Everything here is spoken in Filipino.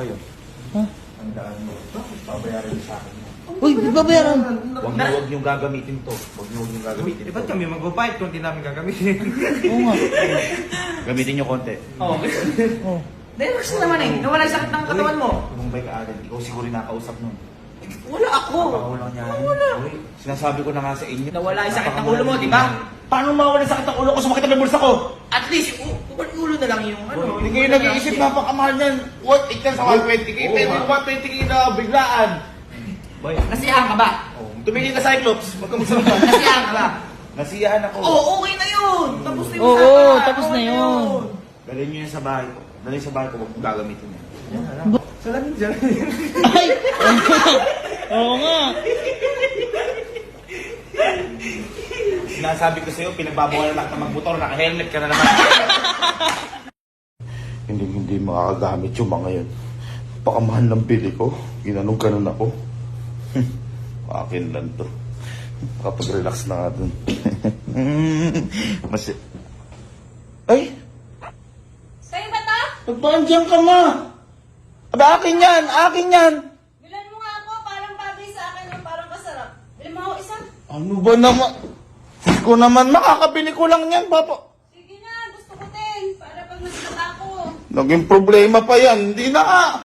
kayo. Ha? Ang daan mo. Babayaran niyo sa akin. Uy, di ba bayaran? Huwag niyo gagamitin to. Huwag niyo gagamitin Ba't to. kami magbabayad kung hindi namin gagamitin? Oo nga. Gamitin niyo konti. Oo. Oh. Dahil gusto naman eh. Nawala yung sakit ng katawan mo. Kung ka agad, ikaw siguro yung nakausap nun. Wala ako. Napakawalang niya. Wala. Sinasabi ko na nga sa inyo. Nawala yung sakit ng ulo mo, di ba? Paano mawala sakit ng ulo ko? Sumakit ang bulsa ko. At least, ulo na lang yung ano. Hindi kayo nag-iisip, napakamahal niyan. What? Ikan sa 120k. Pero yung 120k na biglaan. Boy, Nasiyahan ka ba? tumingin ka Cyclops. Huwag ka magsarap. Nasiyahan ka ba? Nasiyahan ako. Oo, okay na yun. Tapos na yung Oo, usapan. tapos na Okay yun. Dalhin niyo yan sa bahay ko. Dalhin sa bahay ko, huwag mong gagamitin yan. Salamin dyan. Ay! Oo nga. Sinasabi ko sa'yo, pinagbabawalan lang ng magmotor, naka-helmet ka na naman. Hindi makakagamit yung mga yun. Pakamahal ng bili ko, ginanong ganon ako. Akin lang to. Makapag-relax na nga dun. Ay! Sa'yo ba to? Nagpaandiyan ka ma! Aba, akin yan! Akin yan! Bilan mo nga ako, parang bagay sa akin yung parang kasarap. Bilan mo ako isa? Ano ba naman? Ko naman, makakabili ko lang yan, papa. Sige na, gusto ko din. Para pag nagkata ako. Naging problema pa yan. Hindi na nga.